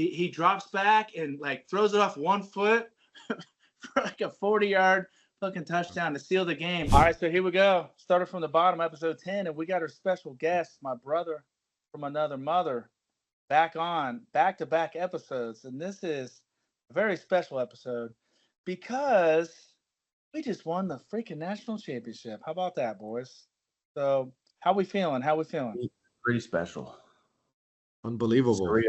he drops back and like throws it off 1 foot for like a 40-yard fucking touchdown to seal the game. All right, so here we go. Started from the bottom, episode 10, and we got our special guest, my brother from another mother, back on back-to-back episodes. And this is a very special episode because we just won the freaking national championship. How about that, boys? So how we feeling? Pretty special. Unbelievable. Surreal.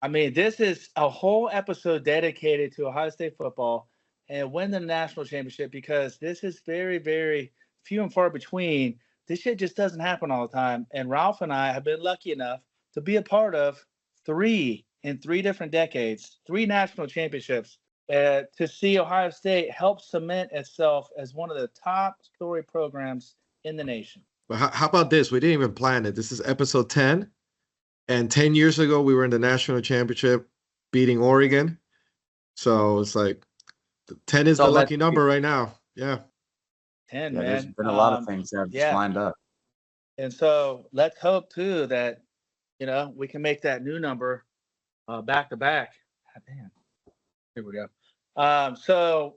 I mean, this is a whole episode dedicated to Ohio State football and win the national championship because this is very, very few and far between. This shit just doesn't happen all the time. And Ralph and I have been lucky enough to be a part of 3 in 3 different decades, 3 national championships, to see Ohio State help cement itself as one of the top story programs in the nation. But how about this? We didn't even plan it. This is episode 10. And 10 years ago, we were in the national championship beating Oregon. So it's like 10 is the lucky number right now. Yeah. 10, man. There's been a lot of things that have just lined up. And so let's hope, too, that, we can make that new number back to back. Man. Here we go. So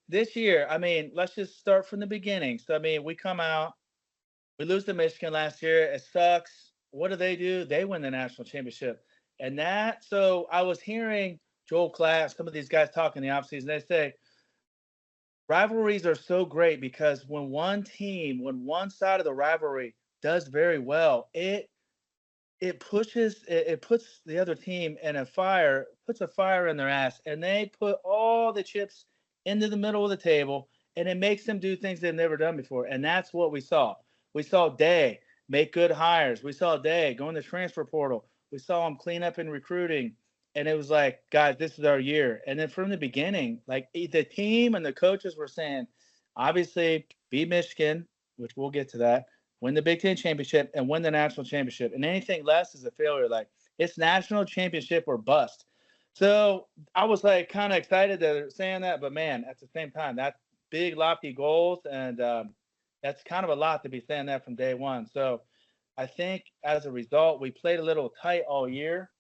this year, I mean, let's just start from the beginning. So, I mean, we come out, we lose to Michigan last year. It sucks. What do? They win the national championship. And so I was hearing Joel Klatt, some of these guys talk in the offseason. They say rivalries are so great because when one side of the rivalry does very well, it puts the other team puts a fire in their ass, and they put all the chips into the middle of the table, and it makes them do things they've never done before. And that's what we saw. We saw Day make good hires. We saw Day go in the transfer portal. We saw him clean up in recruiting. And it was like, guys, this is our year. And then from the beginning, like the team and the coaches were saying, obviously, beat Michigan, which we'll get to that, win the Big Ten championship, and win the national championship. And anything less is a failure. Like, it's national championship or bust. So I was like kind of excited that they're saying that. But, man, at the same time, that's big, lofty goals. And that's kind of a lot to be saying that from day one. So I think as a result, we played a little tight all year.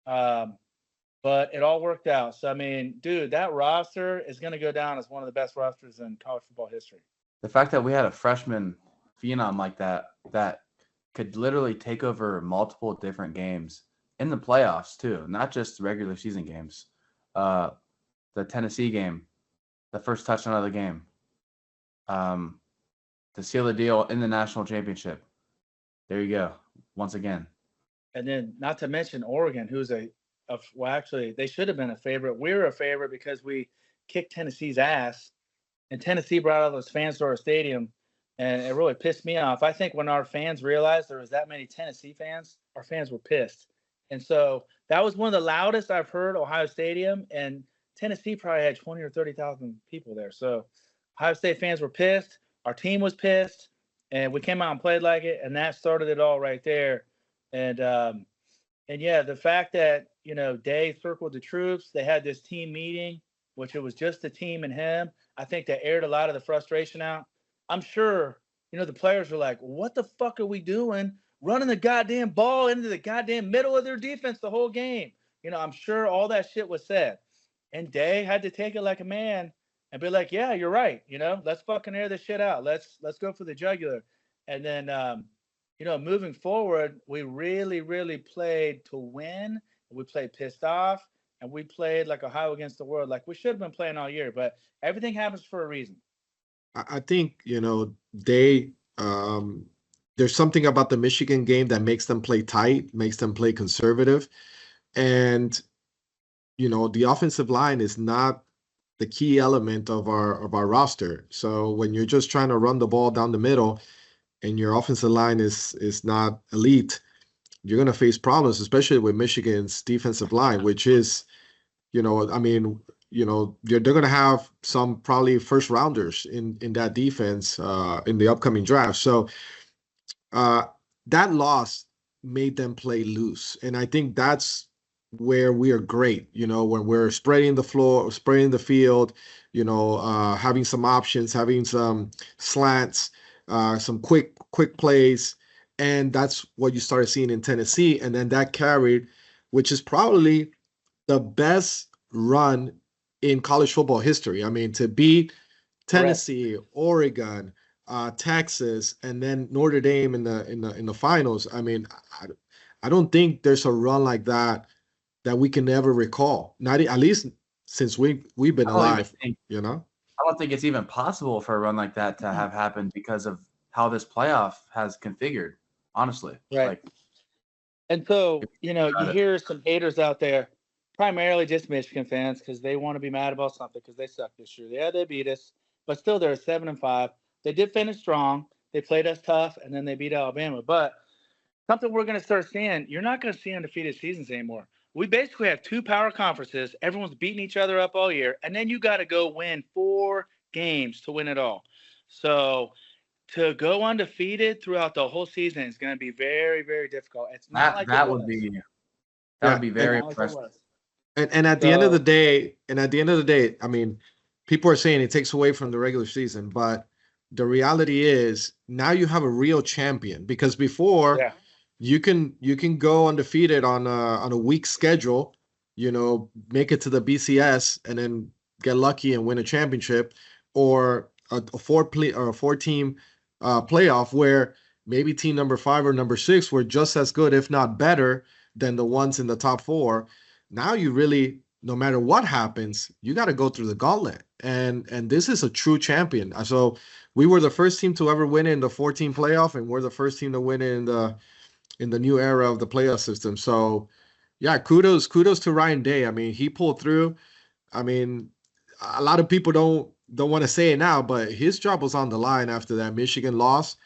But it all worked out. So, I mean, dude, that roster is going to go down as one of the best rosters in college football history. The fact that we had a freshman phenom like that could literally take over multiple different games in the playoffs too, not just regular season games. The Tennessee game, the first touchdown of the game, to seal the deal in the national championship. There you go, once again. And then not to mention Oregon, who's actually, they should have been a favorite. We were a favorite because we kicked Tennessee's ass, and Tennessee brought all those fans to our stadium, and it really pissed me off. I think when our fans realized there was that many Tennessee fans, our fans were pissed. And so that was one of the loudest I've heard Ohio Stadium, and Tennessee probably had 20 or 30,000 people there. So Ohio State fans were pissed. Our team was pissed, and we came out and played like it, and that started it all right there. And yeah, the fact that, Day circled the troops, they had this team meeting, which it was just the team and him. I think that aired a lot of the frustration out. I'm sure, the players were like, what the fuck are we doing? Running the goddamn ball into the goddamn middle of their defense the whole game. I'm sure all that shit was said. And Day had to take it like a man and be like, yeah, you're right. Let's fucking air this shit out. Let's go for the jugular. And then, moving forward, we really, really played to win. We played pissed off, and we played like Ohio against the world. Like we should have been playing all year, but everything happens for a reason. I think, there's something about the Michigan game that makes them play tight, makes them play conservative. And, the offensive line is not the key element of our roster. So when you're just trying to run the ball down the middle and your offensive line is not elite, you're going to face problems, especially with Michigan's defensive line, which is, they're going to have some probably first rounders in that defense in the upcoming draft. So that loss made them play loose. And I think that's where we are great, when we're spreading the floor, spreading the field, having some options, having some slants, some quick plays. And that's what you started seeing in Tennessee. And then that carried which is probably the best run in college football history. I mean, to beat Tennessee, Oregon, Texas, and then Notre Dame in the finals. I mean, I don't think there's a run like that we can never recall. Not at least since we've been alive. I don't think it's even possible for a run like that to have happened because of how this playoff has configured. Honestly, right. And so, you hear some haters out there, primarily just Michigan fans, because they want to be mad about something because they suck this year. Yeah, they beat us, but still they're 7-5. They did finish strong. They played us tough, and then they beat Alabama. But something we're going to start seeing, you're not going to see undefeated seasons anymore. We basically have 2 power conferences. Everyone's beating each other up all year, and then you got to go win 4 games to win it all. So to go undefeated throughout the whole season is going to be very, very difficult. It's not like that would be very impressive. And at the end of the day, I mean, people are saying it takes away from the regular season, but the reality is now you have a real champion, because before you can go undefeated on a weak schedule, make it to the BCS and then get lucky and win a championship, or a 4-team playoff where maybe team number 5 or number 6 were just as good, if not better, than the ones in the top 4. Now you really, no matter what happens, you got to go through the gauntlet, and this is a true champion. So we were the first team to ever win in the 4-team playoff, and we're the first team to win it in the new era of the playoff system. So yeah, kudos to Ryan Day. I mean, he pulled through. I mean, a lot of people don't want to say it now, but his job was on the line after that Michigan loss.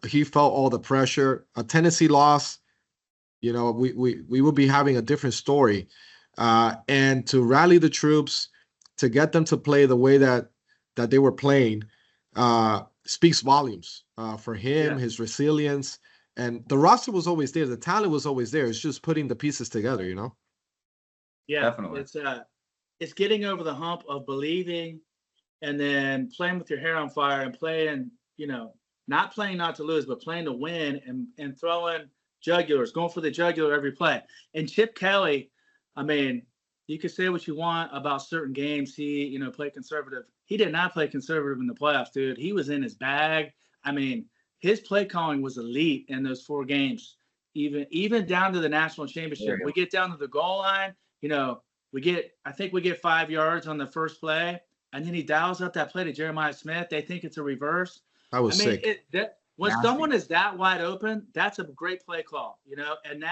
He felt all the pressure. A Tennessee loss, we will be having a different story. And to rally the troops, to get them to play the way that they were playing, speaks volumes for him, his resilience. And the roster was always there. The talent was always there. It's just putting the pieces together, Yeah, definitely. It's getting over the hump of believing, and then playing with your hair on fire, and playing, not playing not to lose, but playing to win, and throwing jugulars, going for the jugular every play. And Chip Kelly, I mean, you can say what you want about certain games. He, played conservative. He did not play conservative in the playoffs, dude. He was in his bag. I mean, his play calling was elite in those 4 games, even down to the national championship. We get down to the goal line, I think we get 5 yards on the first play, and then he dials up that play to Jeremiah Smith. They think it's a reverse. That was sick. When someone is that wide open, that's a great play call, and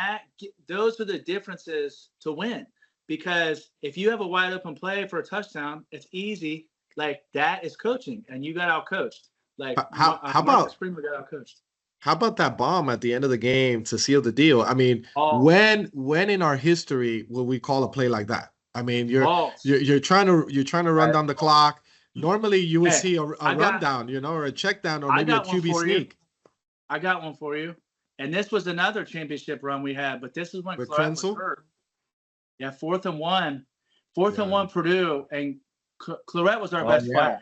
those are the differences to win. Because if you have a wide open play for a touchdown, it's easy. Like, that is coaching, and you got out coached. Like, how about Springer got out coached? How about that bomb at the end of the game to seal the deal? I mean, when in our history will we call a play like that? I mean, you're trying to run down the clock. Normally, you would see a rundown, or a check down, or maybe a QB sneak. I got one for you. And this was another championship run we had, but this is when Claret was hurt. Yeah, 4th and 1. 4th and 1 Purdue, and Claret was our best player.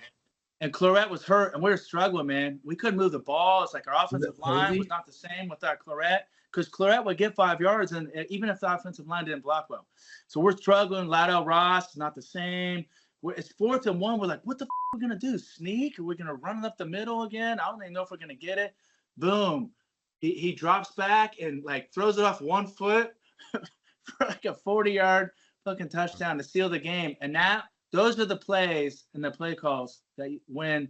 And Claret was hurt, and we were struggling, man. We couldn't move the ball. It's like our offensive line was not the same without Claret, because Claret would get 5 yards, and even if the offensive line didn't block well. So we're struggling. Ladell Ross is not the same. It's 4th and 1. We're like, what the f*** are we going to do? Sneak? Are we going to run it up the middle again? I don't even know if we're going to get it. Boom. He drops back and, throws it off 1 foot for a 40-yard fucking touchdown to seal the game. And those are the plays and the play calls that you win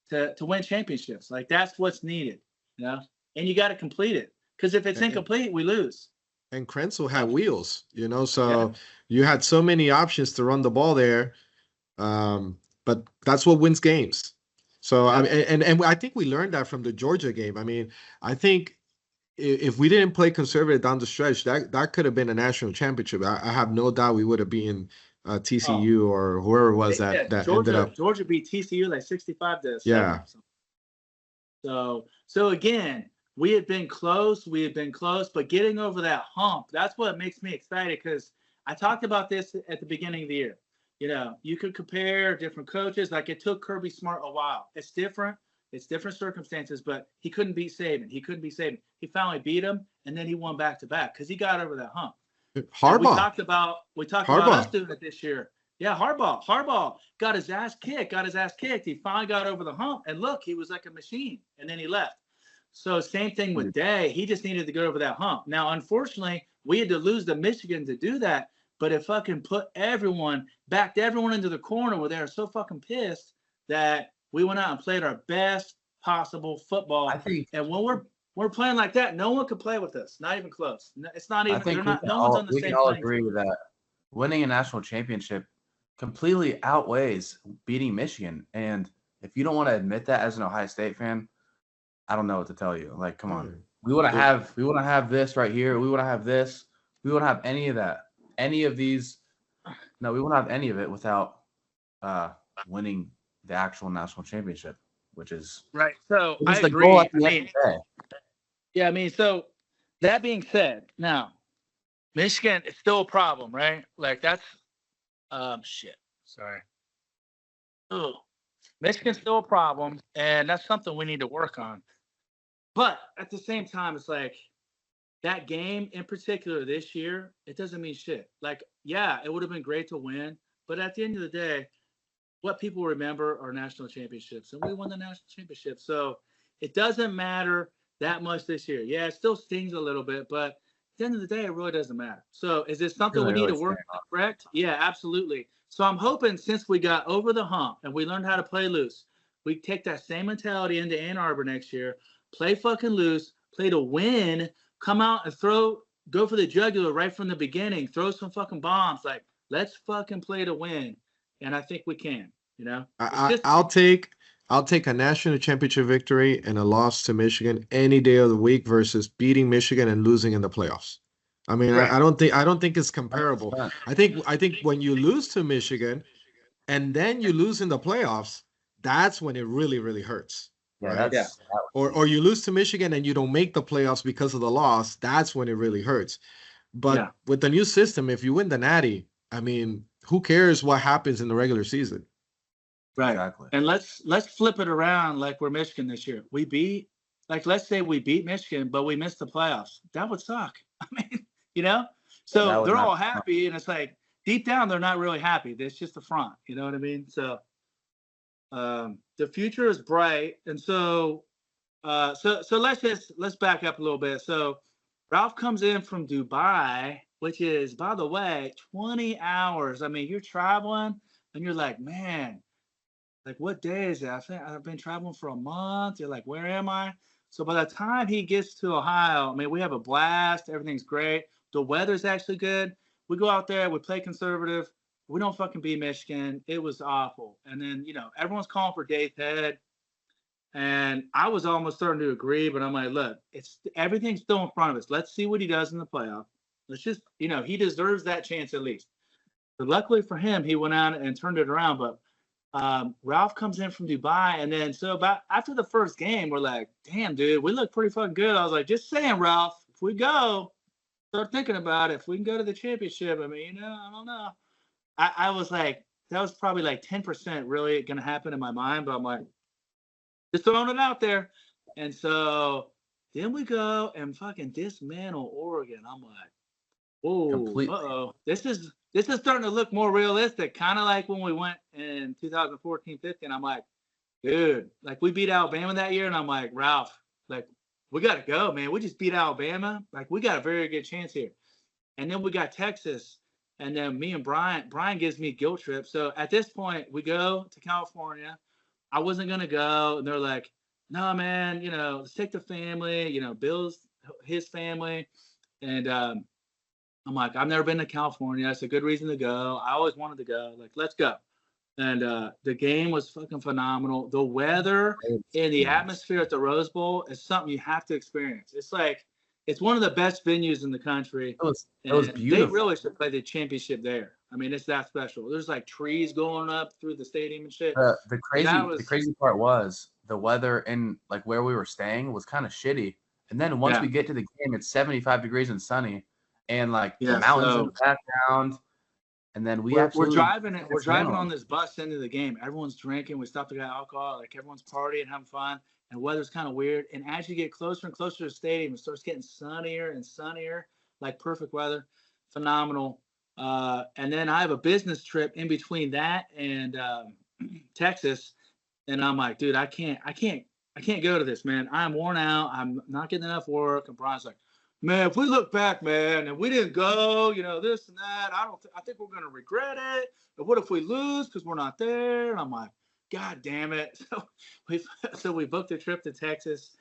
to win championships. That's what's needed, and you got to complete it, because if it's incomplete, we lose. And Krenzel had wheels, so you had so many options to run the ball there, but that's what wins games. So and I think we learned that from the Georgia game. I mean, I think if we didn't play conservative down the stretch, that could have been a national championship. I have no doubt we would have been TCU or whoever it was that ended up. Georgia beat TCU 65-7. Yeah. So again, we had been close, but getting over that hump, that's what makes me excited, because I talked about this at the beginning of the year. You could compare different coaches. It took Kirby Smart a while. It's different circumstances, but he couldn't beat Saban. He finally beat him, and then he won back-to-back because he got over that hump. And we Harbaugh. talked about us doing it this year. Yeah, Harbaugh got his ass kicked. He finally got over the hump, and look, he was like a machine, and then he left. So same thing with Day. He just needed to get over that hump. Now, unfortunately, we had to lose to Michigan to do that, but it fucking backed everyone into the corner where they were so fucking pissed that we went out and played our best possible football. I think, and when we're playing like that, no one could play with us. Not even close. It's not even. I think No one's on the we same can all playing agree with that. Winning a national championship completely outweighs beating Michigan. And if you don't want to admit that as an Ohio State fan, I don't know what to tell you. Like, come on. We want to have this right here. We want to have this. We want to have any of that. Any of these. No, we won't have any of it without winning the actual national championship, which is right. So I agree. Goal at the end of the day. Yeah, I mean, so that being said, now Michigan is still a problem, right? Like that's shit. Sorry. Oh, Michigan's still a problem, and that's something we need to work on. But at the same time, it's like that game in particular this year, it doesn't mean shit. Like, yeah, it would have been great to win, but at the end of the day, what people remember are national championships, and we won the national championship. So it doesn't matter that much this year. Yeah, it still stings a little bit, but at the end of the day, it really doesn't matter. So is this something we need to work on, correct? Yeah, absolutely. So I'm hoping since we got over the hump and we learned how to play loose, we take that same mentality into Ann Arbor next year, play fucking loose, play to win, come out and go for the jugular right from the beginning, throw some fucking bombs. Like, let's fucking play to win. And I think we can, you know. I'll take a national championship victory and a loss to Michigan any day of the week versus beating Michigan and losing in the playoffs. I mean, right. I don't think it's comparable. I think when you lose to Michigan and then you lose in the playoffs, that's when it really, really hurts. Right? Yeah. Or you lose to Michigan and you don't make the playoffs because of the loss, that's when it really hurts. But with the new system, if you win the Natty, I mean, who cares what happens in the regular season? Right. Exactly. And let's flip it around like we're Michigan this year. Let's say we beat Michigan, but we missed the playoffs. That would suck. I mean, you know? So they're all happy, and it's like deep down they're not really happy. It's just a front. You know what I mean? So the future is bright. And so let's back up a little bit. So Ralph comes in from Dubai, which is, by the way, 20 hours. I mean, you're traveling and you're like, man, like, what day is it? I think I've been traveling for a month. You're like, where am I? So by the time he gets to Ohio, I mean, we have a blast. Everything's great. The weather's actually good. We go out there. We play conservative. We don't fucking beat Michigan. It was awful. And then, you know, everyone's calling for Dave Head. And I was almost starting to agree, but I'm like, look, everything's still in front of us. Let's see what he does in the playoff. Let's just, you know, he deserves that chance at least. But luckily for him, he went out and turned it around. But Ralph comes in from Dubai, and then so about after the first game, we're like, damn, dude, we look pretty fucking good. I was like, just saying, Ralph, if we go, start thinking about it. If we can go to the championship, I mean, you know, I don't know. I was like, that was probably like 10% really going to happen in my mind, but I'm like, just throwing it out there. And so then we go and fucking dismantle Oregon. I'm like, whoa, this is starting to look more realistic, kind of like when we went in 2014-15. I'm like, dude, like we beat Alabama that year, and I'm like, Ralph, like we got to go, man. We just beat Alabama. Like we got a very good chance here. And then we got Texas, and then me and Brian gives me a guilt trip. So at this point, we go to California. I wasn't going to go, and they're like, no, man, you know, let's take the family, you know, Bill's his family. And I'm like, I've never been to California. It's a good reason to go. I always wanted to go. Like, let's go. And the game was fucking phenomenal. The weather and the atmosphere at the Rose Bowl is something you have to experience. It's like, it's one of the best venues in the country. It was beautiful. They really should play the championship there. I mean, it's that special. There's like trees going up through the stadium and shit. The crazy part was the weather in like where we were staying was kind of shitty. And then once we get to the game, it's 75 degrees and sunny, and like the mountains in the background. And then we're driving on this bus into the game. Everyone's drinking. We stopped to get alcohol. Like everyone's partying, having fun. And the weather's kind of weird. And as you get closer and closer to the stadium, it starts getting sunnier and sunnier, like perfect weather. phenomenal. And then I have a business trip in between that and Texas, and I'm like, dude, I can't go to this, man. I'm worn out. I'm not getting enough work. And Brian's like, man, if we look back, man, and we didn't go, this and that, I think we're gonna regret it. But what if we lose because we're not there? And I'm like, God damn it! So we booked a trip to Texas,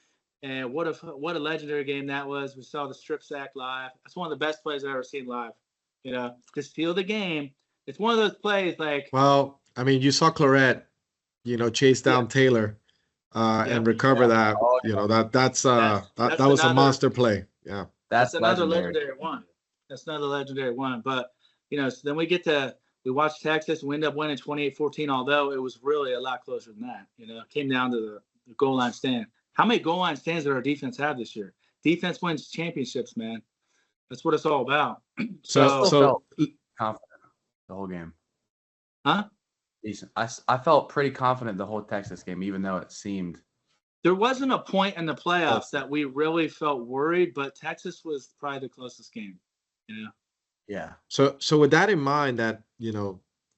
and what a legendary game that was. We saw the strip sack live. That's one of the best plays I've ever seen live. Just feel the game. It's one of those plays like. Well, I mean, you saw Claret, chase down Taylor, and recover that. Oh, that was a monster play. Yeah, that's another legendary one. But so then we watched Texas. We ended up winning 28-14. Although it was really a lot closer than that. It came down to the goal line stand. How many goal line stands did our defense have this year? Defense wins championships, man. That's what it's all about. So confident the whole game. Huh? Decent. I felt pretty confident the whole Texas game, even though it seemed. There wasn't a point in the playoffs that we really felt worried, but Texas was probably the closest game. Yeah. So with that in mind, that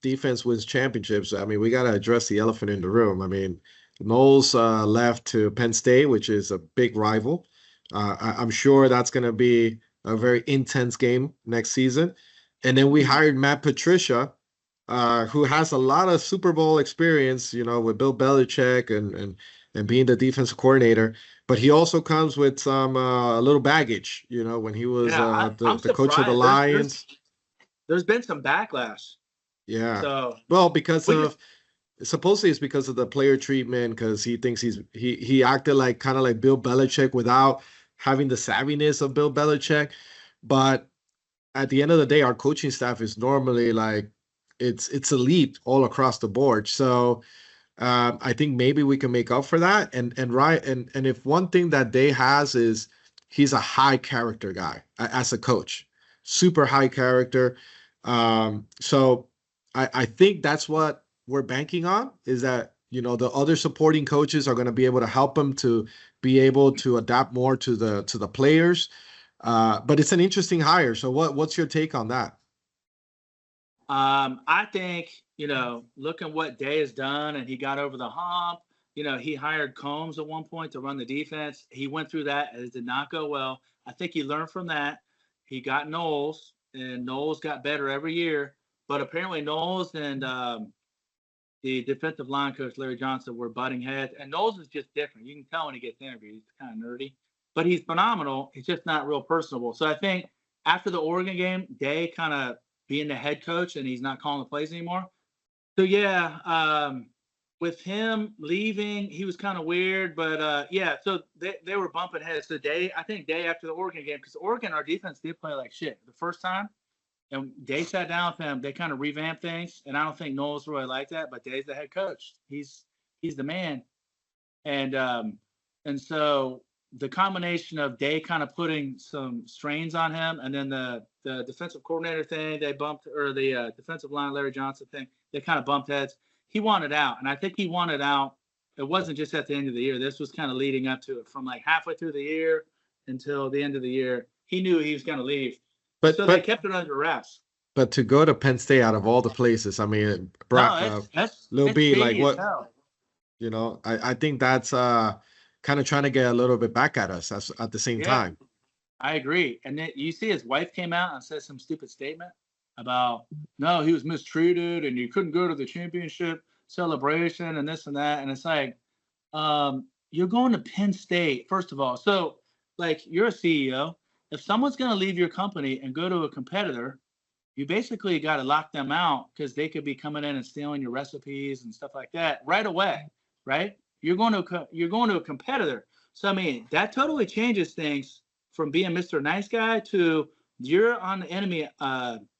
defense wins championships. I mean, we got to address the elephant in the room. I mean, Knowles left to Penn State, which is a big rival. I'm sure that's going to be a very intense game next season. And then we hired Matt Patricia, who has a lot of Super Bowl experience, with Bill Belichick and being the defensive coordinator. But he also comes with some a little baggage, when he was the coach of the Lions. There's been some backlash. Yeah. So supposedly it's because of the player treatment, because he thinks he acted kind of like Bill Belichick without having the savviness of Bill Belichick. But at the end of the day, our coaching staff is normally it's elite all across the board. So I think maybe we can make up for that. And if one thing that Day has is he's a high character guy as a coach, super high character. So I think that's what we're banking on, is that the other supporting coaches are going to be able to help him to be able to adapt more to the players. But it's an interesting hire. So what's your take on that? I think, looking what Day has done, and he got over the hump. He hired Combs at one point to run the defense. He went through that. It did not go well. I think he learned from that. He got Knowles, and Knowles got better every year. But apparently Knowles and the defensive line coach, Larry Johnson, were butting heads. And Knowles is just different. You can tell when he gets interviewed. He's kind of nerdy. But he's phenomenal. He's just not real personable. So I think after the Oregon game, Day kind of being the head coach, and he's not calling the plays anymore. So, yeah, with him leaving, he was kind of weird. But, so they were bumping heads. So I think Day after the Oregon game, because Oregon, our defense did play like shit the first time. And Day sat down with him. They kind of revamped things. And I don't think Knowles really liked that, but Day's the head coach. He's the man. And so the combination of Day kind of putting some strains on him, and then the defensive coordinator thing they bumped, or the defensive line Larry Johnson thing, they kind of bumped heads. He wanted out, and I think he wanted out. It wasn't just at the end of the year. This was kind of leading up to it, from halfway through the year until the end of the year. He knew he was going to leave, but they kept it under wraps. But to go to Penn State out of all the places, I mean, Lil B, what? I think that's kind of trying to get a little bit back at us at the same time. I agree. And then you see his wife came out and said some stupid statement about, no, he was mistreated and you couldn't go to the championship celebration and this and that. And it's like, you're going to Penn State, first of all. So, you're a CEO. If someone's going to leave your company and go to a competitor, you basically got to lock them out, because they could be coming in and stealing your recipes and stuff like that right away, right? You're going to a competitor. So, I mean, that totally changes things from being Mr. Nice Guy to you're on the enemy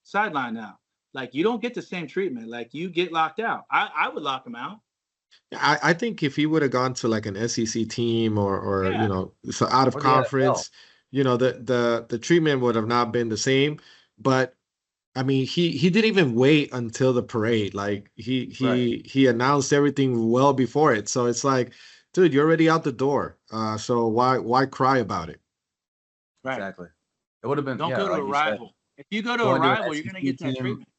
sideline now. You don't get the same treatment. You get locked out. I would lock him out. I think if he would have gone to an SEC team or so out of conference, the treatment would have not been the same. But I mean, he didn't even wait until the parade. He announced everything well before it. So it's dude, you're already out the door. So why cry about it? Right. Exactly. It would have been. Don't go to a rival. If you go to a Going to an rival, you're going to SEC get that treatment.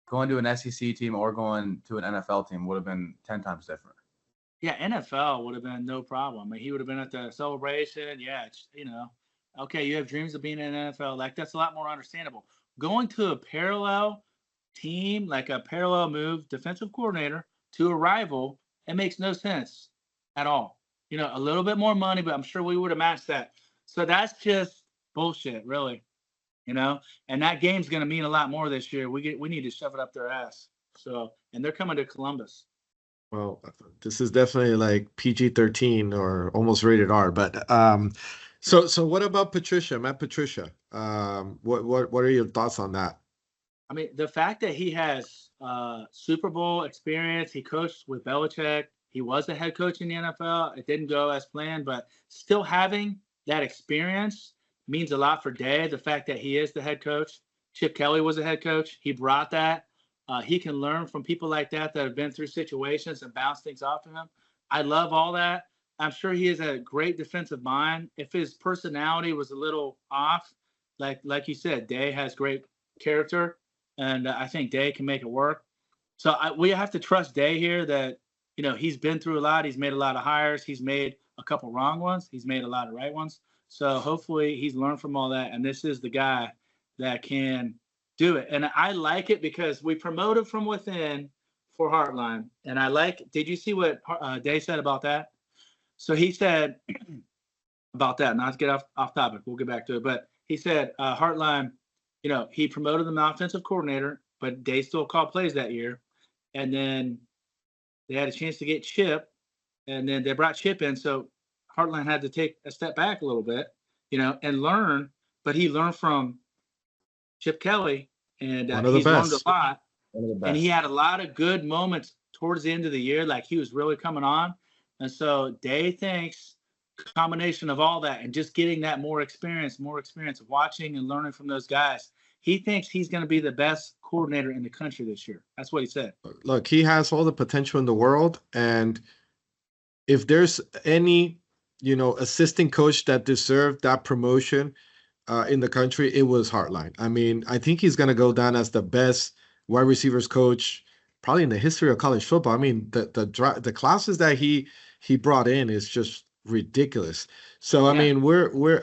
Going to an SEC team or going to an NFL team would have been 10 times different. Yeah, NFL would have been no problem. I mean, he would have been at the celebration. Yeah, okay, you have dreams of being in the NFL. Like, that's a lot more understandable. Going to a parallel team, like a parallel move, defensive coordinator to a rival, it makes no sense at all. A little bit more money, but I'm sure we would have matched that. So that's just bullshit, really. And that game's going to mean a lot more this year. We need to shove it up their ass. So, and they're coming to Columbus. Well, this is definitely like PG-13 or almost rated R. But so what about Patricia, Matt Patricia? What are your thoughts on that? I mean, the fact that he has Super Bowl experience, he coached with Belichick, he was a head coach in the NFL. It didn't go as planned, but still having that experience means a lot for Day. The fact that he is the head coach. Chip Kelly was a head coach. He brought that. He can learn from people like that have been through situations and bounce things off of him. I love all that. I'm sure he has a great defensive mind. If his personality was a little off, like you said, Day has great character, and I think Day can make it work. So we have to trust Day here that, he's been through a lot. He's made a lot of hires. He's made a couple wrong ones. He's made a lot of right ones. So hopefully he's learned from all that, and this is the guy that can do it. And I like it because we promoted from within for Heartline. And did you see what Day said about that? So he said about that, not to get off topic, we'll get back to it, but he said Heartline, he promoted them offensive coordinator, but Day still called plays that year. And then they had a chance to get Chip, and then they brought Chip in. So Heartline had to take a step back a little bit, and learn, but he learned from Chip Kelly, and he's learned a lot. And he had a lot of good moments towards the end of the year, like he was really coming on. And so Day thinks combination of all that and just getting that more experience of watching and learning from those guys. He thinks he's going to be the best coordinator in the country this year. That's what he said. Look, he has all the potential in the world. And if there's any, assistant coach that deserved that promotion in the country, it was Heartline. I mean, I think he's going to go down as the best wide receivers coach probably in the history of college football. I mean, the classes that he brought in is just ridiculous. So I mean,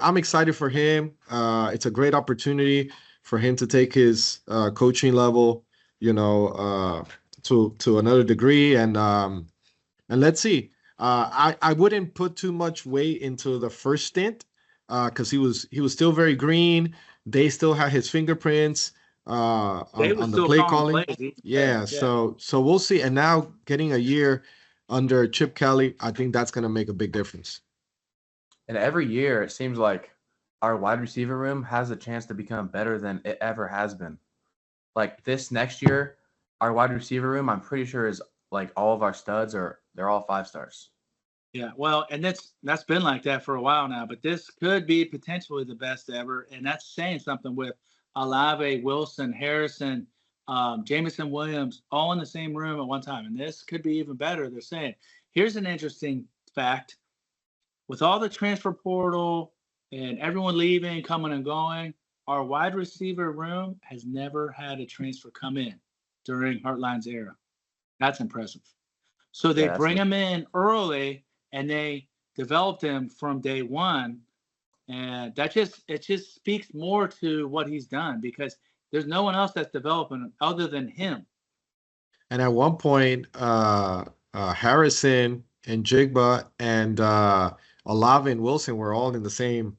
I'm excited for him. It's a great opportunity for him to take his coaching level, to another degree, and let's see. I wouldn't put too much weight into the first stint because he was still very green. They still had his fingerprints on the play calling. Yeah, so we'll see. And now getting a year under Chip Kelly, I think that's going to make a big difference. And every year, it seems like our wide receiver room has a chance to become better than it ever has been. Like this next year, our wide receiver room, I'm pretty sure is like all of our studs they're all 5 stars. Yeah, well, and that's been like that for a while now, but this could be potentially the best ever, and that's saying something with Olave, Wilson, Harrison, Jameson Williams, all in the same room at one time, and this could be even better. They're saying, here's an interesting fact: with all the transfer portal and everyone leaving, coming and going, our wide receiver room has never had a transfer come in during Heartline's era. That's impressive. So they bring them in early, and they developed him from day one, and it just speaks more to what he's done because there's no one else that's developing him other than him. And at one point, Harrison and Jigba and Olave and Wilson were all in the same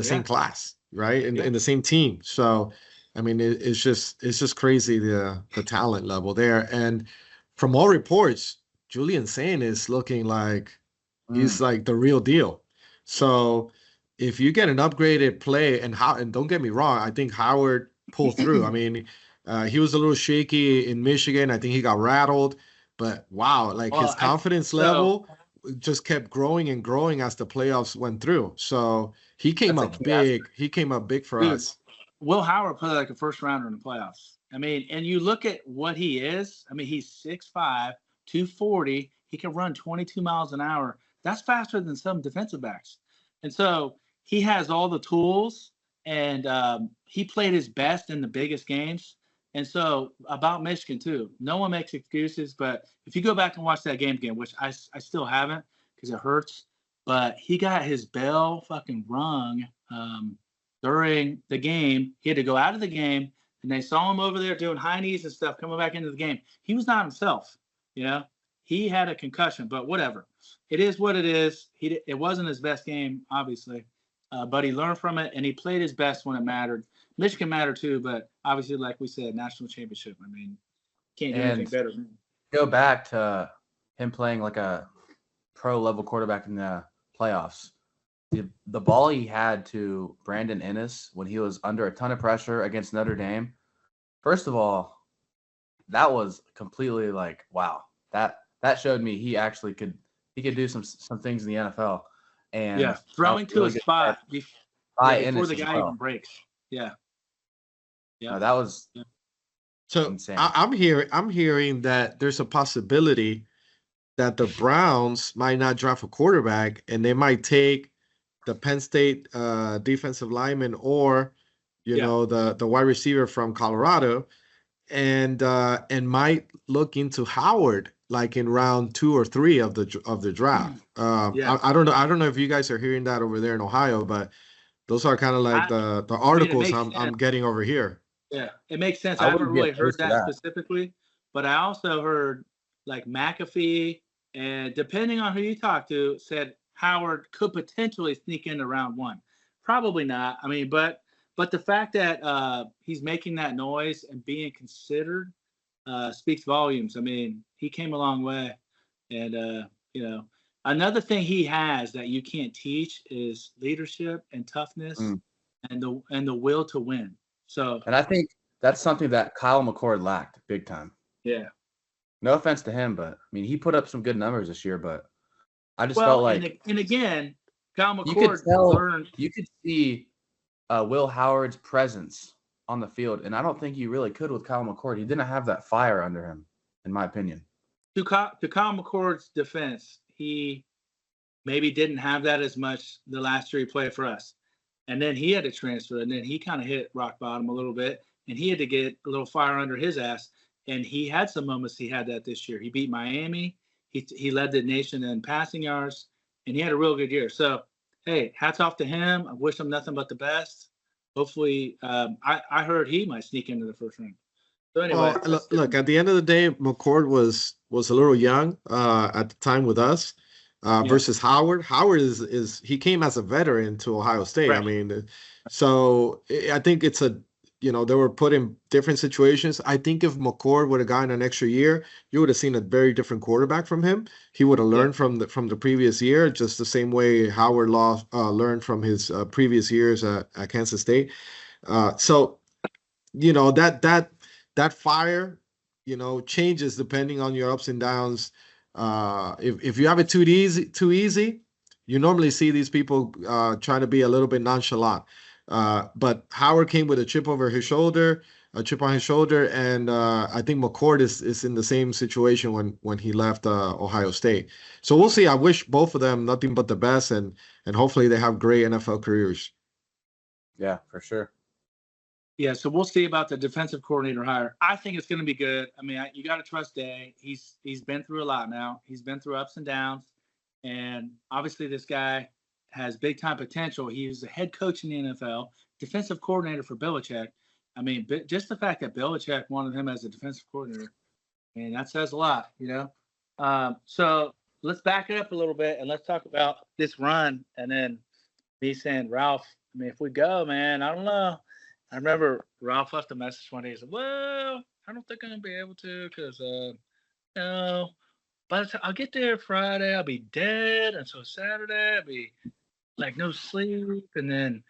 same class, right? In the same team. So, I mean, it's just crazy the talent level there. And from all reports, Julian Sain is looking like he's like the real deal. So if you get an upgraded play, and don't get me wrong, I think Howard pulled through. I mean, he was a little shaky in Michigan. I think he got rattled, but wow, his confidence level just kept growing and growing as the playoffs went through. So he came up big. He came up big for us. Will Howard played like a first rounder in the playoffs. I mean, and you look at what he is. I mean, he's 6'5", 240. He can run 22 miles an hour. That's faster than some defensive backs. And so he has all the tools, and he played his best in the biggest games. And so about Michigan too, no one makes excuses, but if you go back and watch that game again, which I still haven't because it hurts, but he got his bell fucking rung during the game. He had to go out of the game, and they saw him over there doing high knees and stuff coming back into the game. He was not himself, you know. He had a concussion, but whatever. It is what it is. It wasn't his best game, obviously, but he learned from it, and he played his best when it mattered. Michigan mattered too, but obviously, like we said, national championship. I mean, can't do anything better. Go back to him playing like a pro-level quarterback in the playoffs. The ball he had to Brandon Ennis when he was under a ton of pressure against Notre Dame. First of all, that was completely like, wow. That showed me he actually could do some things in the NFL. And yeah, throwing to a spot before the guy even breaks. Yeah. Yeah. No, that was so insane. I'm hearing that there's a possibility that the Browns might not draft a quarterback and they might take the Penn State defensive lineman or you know the wide receiver from Colorado and might look into Howard like in round 2 or 3 of the draft. I don't know if you guys are hearing that over there in Ohio, but those are kind of like the articles I'm getting over here. Yeah, it makes sense. I haven't really heard that specifically, but I also heard like McAfee, and depending on who you talk to, said Howard could potentially sneak into round 1. Probably not. I mean, but the fact that he's making that noise and being considered speaks volumes. I mean, he came a long way, and you know, another thing he has that you can't teach is leadership and toughness and the will to win. So, and I think that's something that Kyle McCord lacked big time. Yeah. No offense to him, but I mean, he put up some good numbers this year, but I just felt like, and again, Kyle McCord you could see Will Howard's presence on the field, and I don't think you really could with Kyle McCord. He didn't have that fire under him, in my opinion. To Kyle McCord's defense, he maybe didn't have that as much the last year he played for us. And then he had to transfer, and then he kind of hit rock bottom a little bit, and he had to get a little fire under his ass. And he had some moments he had that this year. He beat Miami. He led the nation in passing yards, and he had a real good year. So, hey, hats off to him. I wish him nothing but the best. Hopefully, I heard he might sneak into the first round. So anyway, look, at the end of the day, McCord was a little young at the time with us. Versus Howard. Howard is he came as a veteran to Ohio State. Right. I mean, so I think it's they were put in different situations. I think if McCord would have gotten an extra year, you would have seen a very different quarterback from him. He would have learned from the previous year, just the same way Howard learned from his previous years at Kansas State. So that fire, changes depending on your ups and downs. If you have it too easy, you normally see these people trying to be a little bit nonchalant. But Howard came with a chip on his shoulder, and I think McCord is in the same situation when he left Ohio State. So we'll see. I wish both of them nothing but the best, and hopefully they have great NFL careers. Yeah, for sure. Yeah, so we'll see about the defensive coordinator hire. I think it's going to be good. I mean, you got to trust Day. He's been through a lot now. He's been through ups and downs, and obviously this guy has big time potential. He was the head coach in the NFL, defensive coordinator for Belichick. I mean, just the fact that Belichick wanted him as a defensive coordinator, I mean, that says a lot, So let's back it up a little bit and let's talk about this run. And then me saying, Ralph, I mean, if we go, man, I don't know. I remember Ralph left a message one day. He said, well, I don't think I'm going to be able to because, by the time I'll get there Friday, I'll be dead. And so Saturday, I'll be like no sleep. And then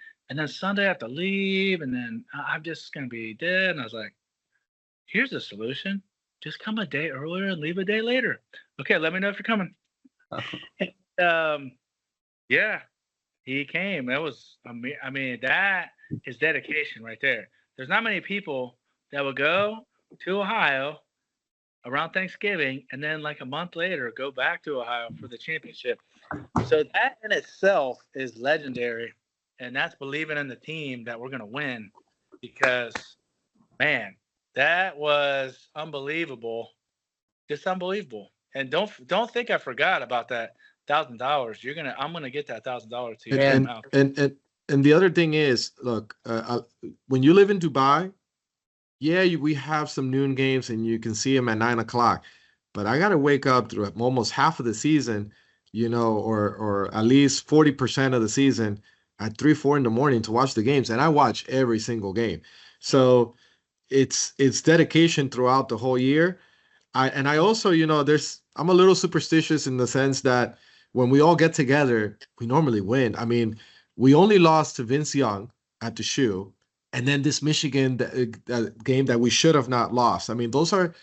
Sunday, I have to leave. And then I'm just going to be dead. And I was like, here's the solution. Just come a day earlier and leave a day later. Okay, let me know if you're coming. Yeah, he came. That was, I mean, that is dedication right there. There's not many people that would go to Ohio around Thanksgiving and then like a month later go back to Ohio for the championship. So that in itself is legendary. and that's believing in the team that we're going to win. Because, man, that was unbelievable, just unbelievable. And don't think I forgot about that $1,000. I'm gonna get that $1,000 to you. And the other thing is, look, when you live in Dubai, yeah, we have some noon games and you can see them at 9 o'clock. But I got to wake up through almost half of the season, or at least 40% of the season at 3, 4 in the morning to watch the games. And I watch every single game. So it's dedication throughout the whole year. I also, I'm a little superstitious in the sense that when we all get together, we normally win. I mean, we only lost to Vince Young at the Shoe, and then this Michigan game that we should have not lost. I mean, those are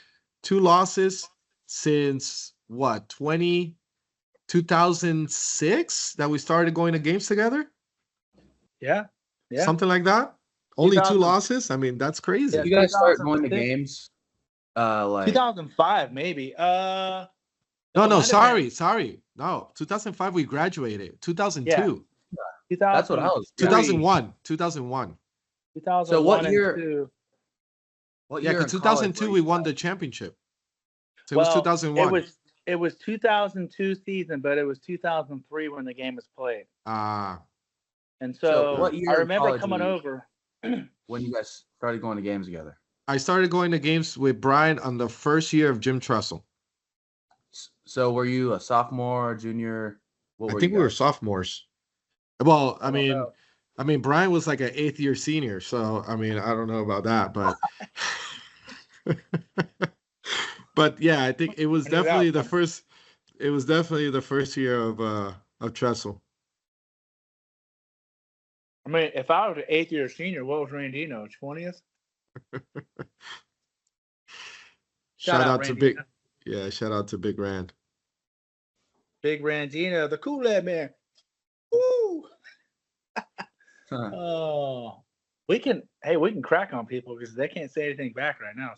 2 losses since what, 2006 that we started going to games together? Yeah. Something like that. Only 2 losses. I mean, that's crazy. Yeah, you guys start going to games like 2005 maybe. No, sorry. No, 2005 we graduated. 2002. Yeah. That's what I was. 2001. 2001. So what year? What year? Because 2002 we won the championship. So it was 2001. It was 2002 season, but it was 2003 when the game was played. And so what year I remember coming over. When you guys started going to games together? I started going to games with Brian on the first year of Jim Tressel. So were you a sophomore, junior? I think we were sophomores. Well, I mean, Brian was like an 8th year senior, so I mean, I don't know about that, but but yeah, I think it was definitely the first. It was definitely the first year of Tressel. I mean, if I was an 8th year senior, what was Randino? 20th? Shout out to Big. Yeah, shout out to Big Rand. Big Randino, the Kool-Aid man. Woo! Oh, we can crack on people because they can't say anything back right now.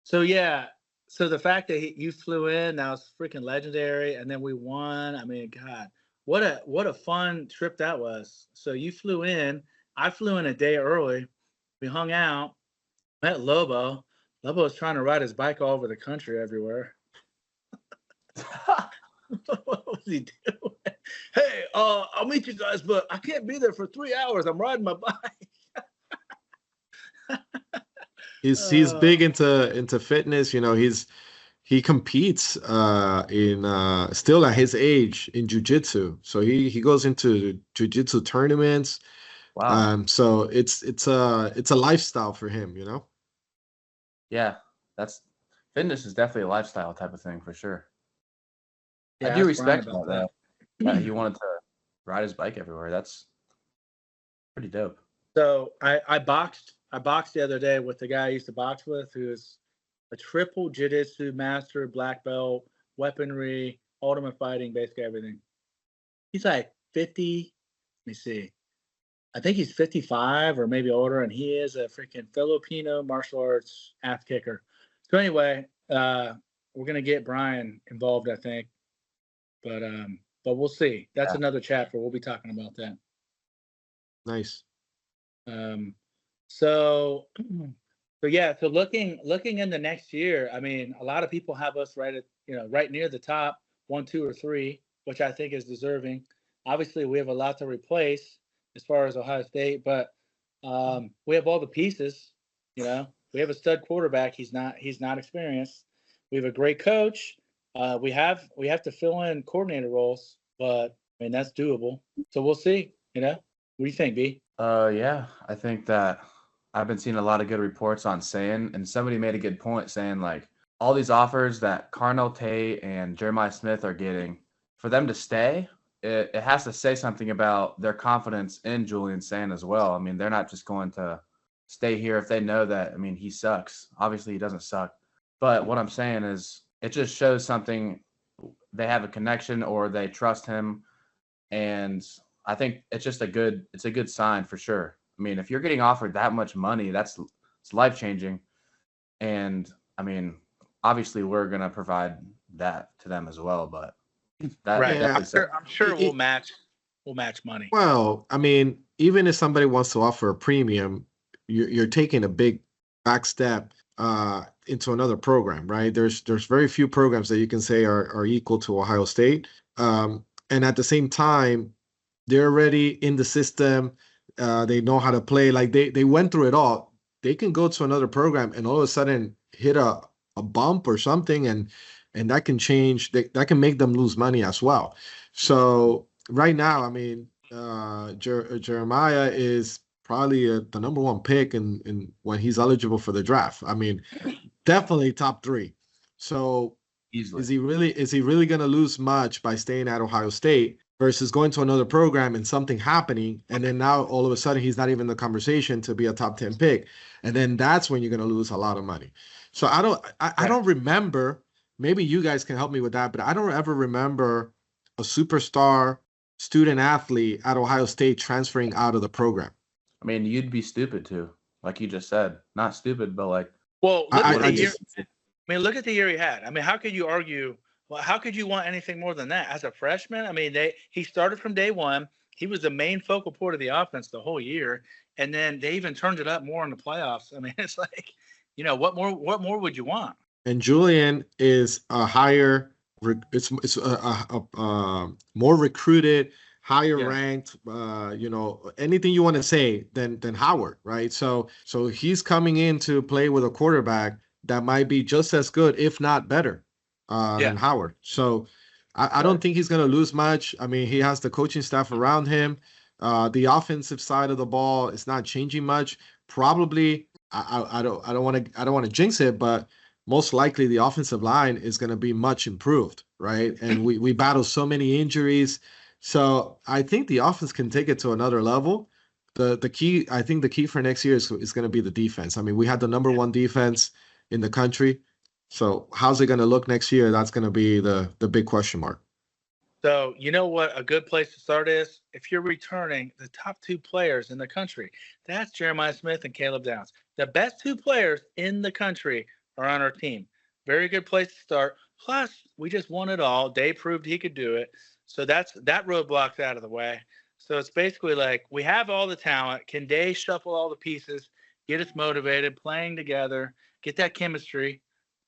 So yeah. So the fact that you flew in, that was freaking legendary, and then we won. I mean, God, what a fun trip that was. So you flew in. I flew in a day early. We hung out, met Lobo. Lobo was trying to ride his bike all over the country everywhere. What was he doing? Hey, I'll meet you guys, but I can't be there for 3 hours. I'm riding my bike. He's big into fitness. He competes in still at his age in jiu-jitsu. So he goes into jiu-jitsu tournaments. Wow. So it's a lifestyle for him, Yeah, fitness is definitely a lifestyle type of thing for sure. Yeah, I do respect that. He wanted to ride his bike everywhere. That's pretty dope. So I boxed the other day with the guy I used to box with, who's a triple jiu-jitsu master, black belt, weaponry, ultimate fighting, basically everything. He's like 50. Let me see. I think he's 55 or maybe older, and he is a freaking Filipino martial arts ass kicker. So anyway, we're gonna get Brian involved, I think, but we'll see. That's another chapter. We'll be talking about that. Nice. So yeah. So looking into next year, I mean, a lot of people have us right near the top 1, 2, or 3, which I think is deserving. Obviously, we have a lot to replace as far as Ohio State, but we have all the pieces. We have a stud quarterback. He's not experienced. We have a great coach. We have to fill in coordinator roles, but I mean that's doable. So we'll see. What do you think, B? Yeah, I think that I've been seeing a lot of good reports on saying, and somebody made a good point saying like all these offers that Carnell Tate and Jeremiah Smith are getting, for them to stay, it has to say something about their confidence in Julian Sand as well. I mean, they're not just going to stay here if they know that, I mean, he sucks. Obviously, he doesn't suck. But what I'm saying is it just shows something. They have a connection or they trust him. And I think it's just a good sign for sure. I mean, if you're getting offered that much money, it's life-changing. And, I mean, obviously we're going to provide that to them as well. But that right. I'm sure we'll match. we'll match money. Well, I mean, even if somebody wants to offer a premium, you're taking a big back step into another program, right? There's very few programs that you can say are equal to Ohio State. And at the same time, they're already in the system. They know how to play. Like they went through it all. They can go to another program and all of a sudden hit a bump or something, and that can change. That can make them lose money as well. So right now, I mean, Jeremiah is probably the number one pick in when he's eligible for the draft. I mean, definitely top 3. So Easily. is he really going to lose much by staying at Ohio State versus going to another program and something happening, and then now all of a sudden he's not even in the conversation to be a top 10 pick, and then that's when you're going to lose a lot of money. So I don't remember. Maybe you guys can help me with that, but I don't ever remember a superstar student athlete at Ohio State transferring out of the program. I mean, you'd be stupid too, like you just said. Not stupid, but like. Well, look at I the year. just I mean, look at the year he had. I mean, how could you argue? Well, how could you want anything more than that as a freshman? I mean, he started from day one. He was the main focal point of the offense the whole year, and then they even turned it up more in the playoffs. I mean, it's like, what more would you want? And Julian is a higher. It's a more recruited, higher ranked. Anything you want to say than Howard, right? So he's coming in to play with a quarterback that might be just as good, if not better, than Howard. So I don't think he's going to lose much. I mean, he has the coaching staff around him. The offensive side of the ball is not changing much. Probably, I don't want to jinx it, but most likely the offensive line is going to be much improved, right? And we battle so many injuries. So I think the offense can take it to another level. The key for next year is going to be the defense. I mean, we had the number 1 defense in the country. So how's it going to look next year? That's going to be the big question mark. So you know what a good place to start is? If you're returning the top 2 players in the country, that's Jeremiah Smith and Caleb Downs. The best 2 players in the country are on our team. Very good place to start. Plus, we just won it all. Day proved he could do it. So that roadblock's out of the way. So it's basically like we have all the talent. Can Day shuffle all the pieces, get us motivated, playing together, get that chemistry,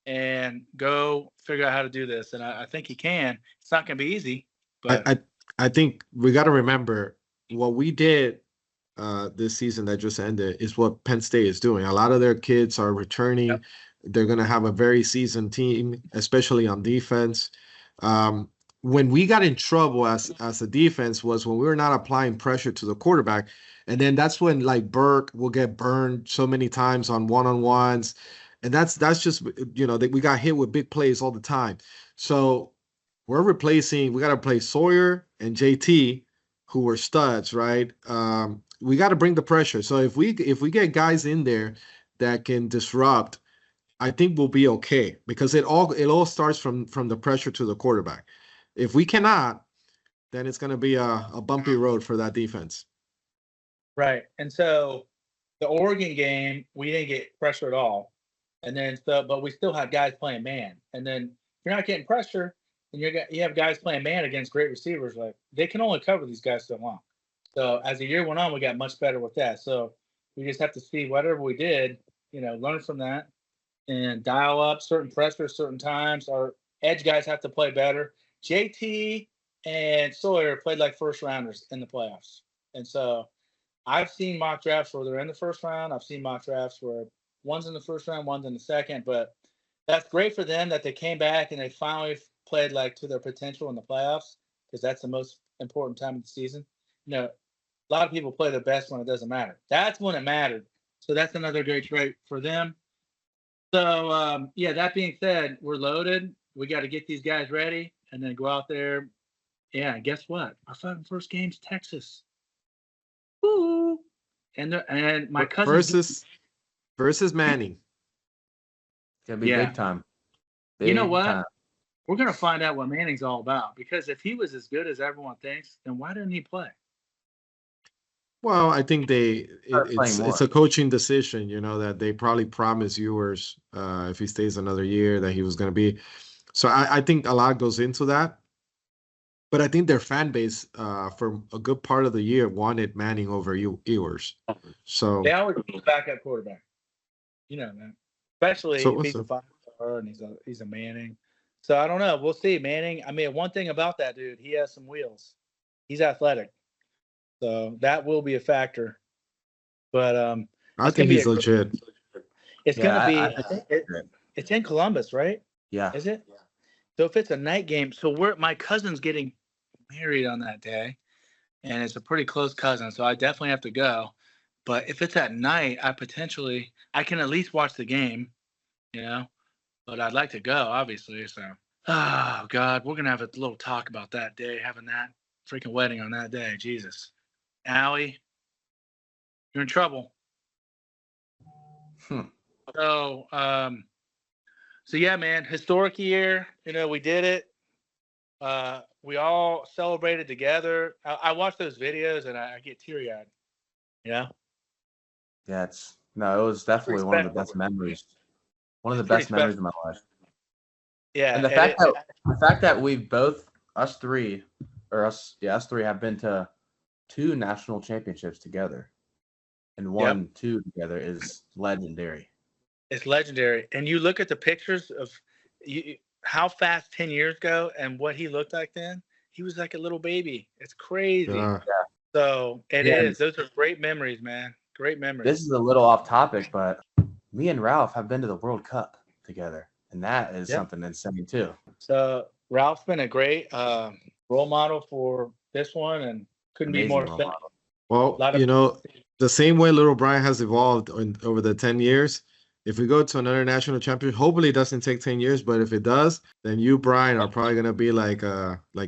and go figure out how to do this? And I think he can. It's not going to be easy. But I think we got to remember what we did this season that just ended is what Penn State is doing. A lot of their kids are returning. Yep. They're going to have a very seasoned team, especially on defense. When we got in trouble as a defense was when we were not applying pressure to the quarterback. And then that's when like Burke will get burned so many times on one-on-ones. And that's just, we got hit with big plays all the time. So we got to replace Sawyer and JT, who were studs, right? We got to bring the pressure. So if we get guys in there that can disrupt, I think we'll be okay, because it all starts from the pressure to the quarterback. If we cannot, then it's going to be a bumpy road for that defense. Right. And so the Oregon game, we didn't get pressure at all. And then but we still had guys playing man. And then if you're not getting pressure, and you have guys playing man against great receivers, like they can only cover these guys so long. So as the year went on, we got much better with that. So we just have to see whatever we did, learn from that and dial up certain pressure certain times. Our edge guys have to play better. JT and Sawyer played like first rounders in the playoffs. And so I've seen mock drafts where they're in the first round. I've seen mock drafts where one's in the first round, one's in the second. But that's great for them that they came back and they finally played like to their potential in the playoffs, because that's the most important time of the season. A lot of people play their best when it doesn't matter. That's when it mattered. So that's another great trait for them. So, that being said, we're loaded. We got to get these guys ready and then go out there. Yeah, guess what? Our first game's Texas. Woo! And my cousin versus Manning. It's gonna be big time. You know what? Time. We're gonna find out what Manning's all about, because if he was as good as everyone thinks, then why didn't he play? Well, I think it's a coaching decision, that they probably promised Ewers if he stays another year that he was going to be. So I think a lot goes into that. But I think their fan base, for a good part of the year, wanted Manning over Ewers. So They always go back at quarterback. You know, man. Especially if he's a 5-star and he's a Manning. So I don't know. We'll see. Manning. I mean, one thing about that dude, he has some wheels. He's athletic, so that will be a factor. But I think he's legit. It's gonna be. I think it's in Columbus, right? Yeah. Is it? Yeah. So if it's a night game, so my cousin's getting married on that day, and it's a pretty close cousin, so I definitely have to go. But if it's at night, I can at least watch the game, you know. But I'd like to go, obviously. So, oh God, we're gonna have a little talk about that day, having that freaking wedding on that day. Jesus, Allie, you're in trouble. So, so yeah, man, historic year. You know, we did it. We all celebrated together. I watched those videos and I get teary eyed. Yeah. Yeah, it was definitely one of the best memories. One of the best memories of my life. Yeah. And the fact that we've both, us three have been to 2 national championships together and won 2 together is legendary. It's legendary. And you look at the pictures of how fast 10 years go and what he looked like then. He was like a little baby. It's crazy. Yeah. So it is. Those are great memories, man. Great memories. This is a little off topic, but me and Ralph have been to the World Cup together, and that is something insane too. So Ralph's been a great role model for this one, and couldn't be more. Well, you know, the same way little Brian has evolved over the 10 years. If we go to another national championship, hopefully it doesn't take 10 years, but if it does, then you, Brian, are probably gonna be like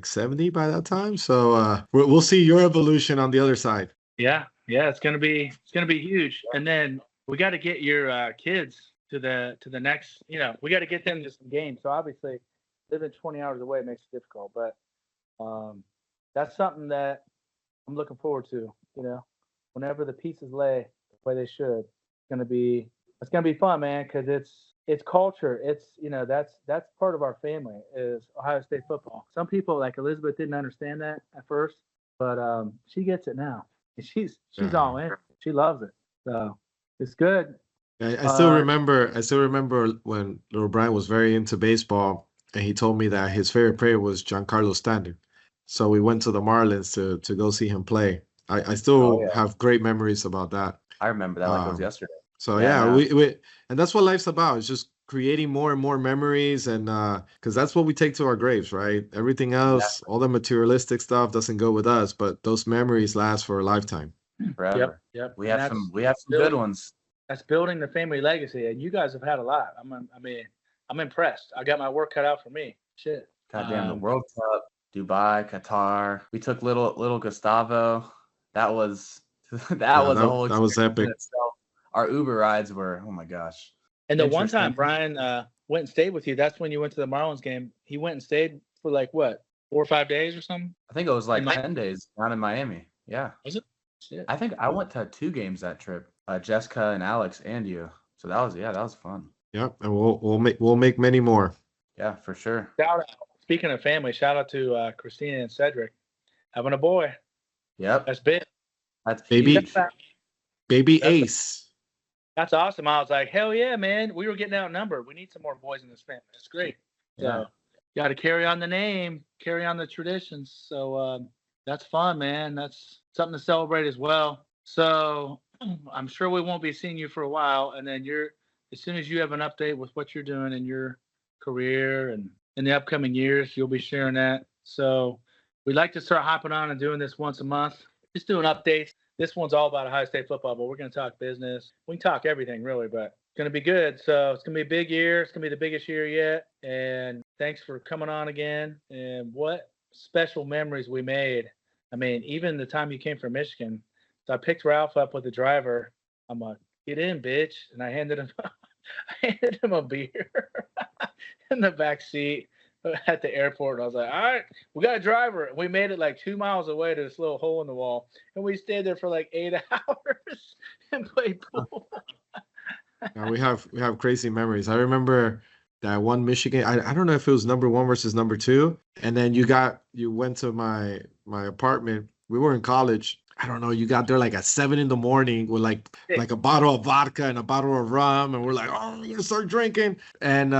70 by that time. So we'll see your evolution on the other side. Yeah, it's gonna be huge. And then we got to get your kids to the next. You know, we got to get them to some games. So obviously, living 20 hours away makes it difficult, but that's something that I'm looking forward to. You know, whenever the pieces lay the way they should, it's gonna be fun, man, because it's culture. It's, you know, that's part of our family is Ohio State football. Some people like Elizabeth didn't understand that at first, but she gets it now. She's all in. She loves it. So it's good. I still remember when little Brian was very into baseball, and he told me that his favorite player was Giancarlo Stanton. So we went to the Marlins to go see him play. I still have great memories about that. I remember that like it was yesterday. So we and that's what life's about. It's just creating more and more memories, and because that's what we take to our graves, right? Everything else, all the materialistic stuff doesn't go with us, but those memories last for a lifetime. Forever. Yep. We have some good ones. That's building the family legacy, and you guys have had a lot. I'm impressed. I got my work cut out for me. Shit. Goddamn, the World Cup, Dubai, Qatar. We took little Gustavo. That was a whole. That was epic. Our Uber rides were, oh my gosh. And the one time Brian went and stayed with you, that's when you went to the Marlins game. He went and stayed for like what, 4 or 5 days or something? I think it was like 10 days down in Miami. Yeah. Was it? Shit. I think I went to 2 games that trip. Jessica and Alex and you. So that was fun. Yeah, and we'll make many more. Yeah, for sure. Shout out. Speaking of family, shout out to Christina and Cedric having a boy. Yep. That's big. That's baby Ace. That's awesome. I was like, hell yeah, man. We were getting outnumbered. We need some more boys in this family. That's great. Yeah. So, got to carry on the name, carry on the traditions. So that's fun, man. That's something to celebrate as well. So I'm sure we won't be seeing you for a while. And then as soon as you have an update with what you're doing in your career and in the upcoming years, you'll be sharing that. So we'd like to start hopping on and doing this once a month, just doing updates. This one's all about Ohio State football, but we're going to talk business. We can talk everything, really, but it's going to be good. So it's going to be a big year. It's going to be the biggest year yet. And thanks for coming on again. And what special memories we made. I mean, even the time you came from Michigan. So I picked Ralph up with the driver. I'm like, get in, bitch. And I handed him a beer in the back seat at the airport. And I was like, all right, we got a driver. We made it like 2 miles away to this little hole in the wall. And we stayed there for like 8 hours and played pool. Yeah, we have crazy memories. I remember that one Michigan. I don't know if it was number one versus number two. And then you went to my apartment. We were in college. I don't know. You got there like at 7 a.m. with like a bottle of vodka and a bottle of rum, and we're like, oh, we're gonna start drinking. And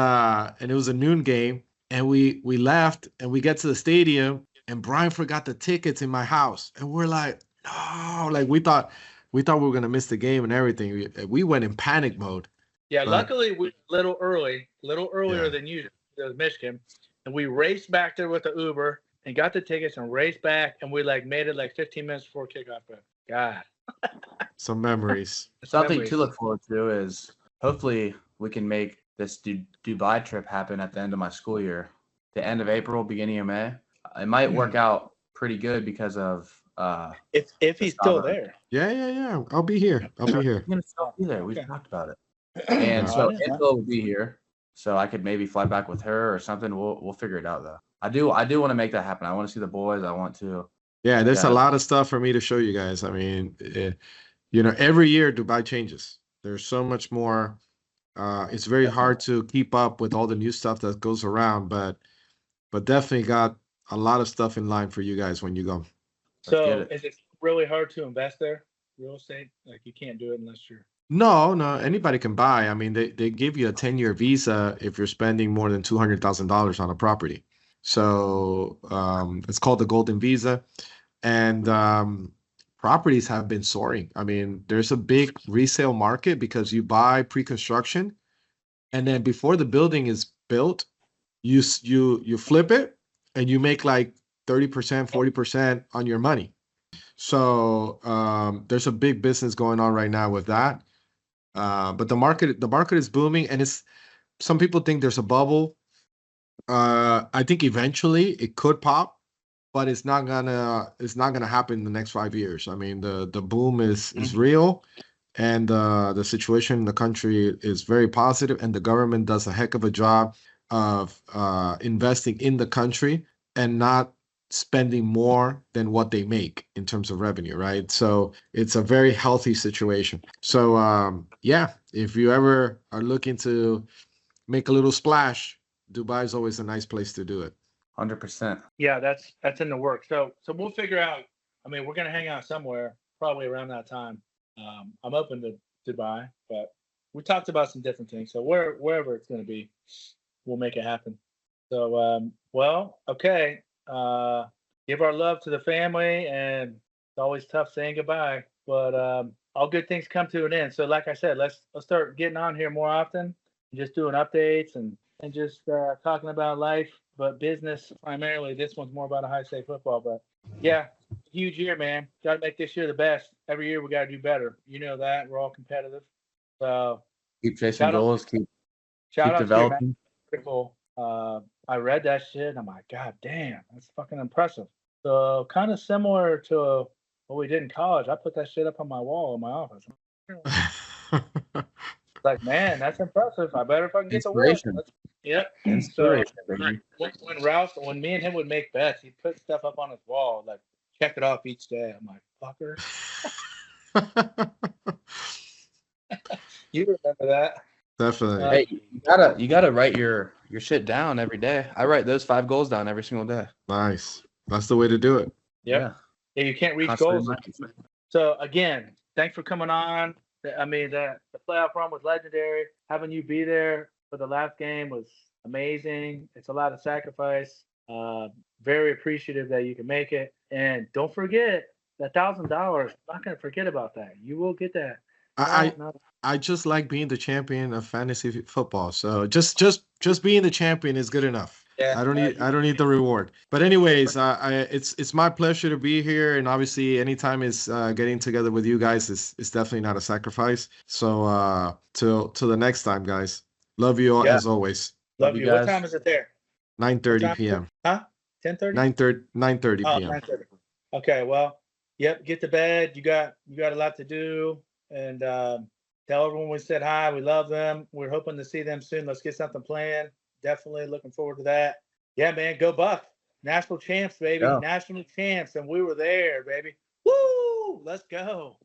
it was a noon game, and we left, and we get to the stadium, and Brian forgot the tickets in my house, and we're like, no, like we thought we were gonna miss the game and everything. We went in panic mode. Yeah, But luckily we a little earlier yeah, than usual. It was Michigan, and we raced back there with the Uber and got the tickets and raced back, and we like made it like 15 minutes before kickoff. But God, some memories. Something memories. to look forward to is hopefully we can make this Dubai trip happen at the end of my school year, the end of April, beginning of May. It might work out pretty good because of If he's still Gustavo. there. Yeah. I'll be here. I'll be here. He's gonna still be there. We've Okay. talked about it. And Yeah. so I didn't know. Angela will be here, so I could maybe fly back with her or something. We'll figure it out though. I do want to make that happen. I want to see the boys. I want to. Yeah, there's a Yeah. lot of stuff for me to show you guys. I mean, every year Dubai changes. There's so much more. It's very hard to keep up with all the new stuff that goes around, but definitely got a lot of stuff in line for you guys when you go. Let's get So it. is it really hard to invest there? Real estate? Like you can't do it unless you're. No, anybody can buy. I mean, they give you a 10-year visa if you're spending more than $200,000 on a property. So it's called the Golden Visa, and properties have been soaring. I mean, there's a big resale market because you buy pre-construction, and then before the building is built, you flip it, and you make like 30%, 40% on your money. So there's a big business going on right now with that. But the market is booming, and some people think there's a bubble. I think eventually it could pop, but it's not gonna happen in the next 5 years. I mean, the boom is real, and the situation in the country is very positive, and the government does a heck of a job of investing in the country and not spending more than what they make in terms of revenue, right? So it's a very healthy situation. So yeah, if you ever are looking to make a little splash, Dubai is always a nice place to do it. 100%. Yeah, that's in the works. So we'll figure out. I mean, we're gonna hang out somewhere probably around that time. I'm open to Dubai, but we talked about some different things. So wherever it's gonna be, we'll make it happen. So well, okay. Give our love to the family, and it's always tough saying goodbye, but all good things come to an end. So like I said, let's start getting on here more often, just doing updates and just talking about life, but business primarily. This one's more about a high state football, but yeah, huge year, man. Got to make this year the best. Every year we got to do better. You know that we're all competitive. So Keep chasing shout out, goals. Keep shout out to you, man. developing. Article. I read that shit and I'm like, God damn, that's fucking impressive. So kind of similar to what we did in college. I put that shit up on my wall in my office. Like, man, that's impressive. I better fucking get the win. Inspiration. Yep. Inspiration, So baby. when me and him would make bets, he'd put stuff up on his wall, like check it off each day. I'm like, fucker. You remember that? Definitely. Hey, you gotta write your shit down every day. I write those 5 goals down every single day. Nice. That's the way to do it. Yep. Yeah, you can't reach Constantly goals. reminding. So again, thanks for coming on. I mean, the playoff run was legendary. Having you be there for the last game was amazing. It's a lot of sacrifice. Very appreciative that you can make it. And don't forget that $1,000. I'm not gonna forget about that. You will get that. I just like being the champion of fantasy football. So just being the champion is good enough. Yeah, I don't need the reward. But anyways, it's my pleasure to be here, and obviously anytime is getting together with you guys is definitely not a sacrifice. So till the next time, guys. Love you all as always. Love you. guys. What time is it there? 9:30 p.m. Huh? 10:30? 9:30 Oh, p.m. 9:30. Okay, well, yep, get to bed. You got a lot to do, and tell everyone we said hi. We love them. We're hoping to see them soon. Let's get something planned. Definitely looking forward to that. Yeah, man, go Buck. National champs, baby. Yeah. National champs, and we were there, baby. Woo! Let's go.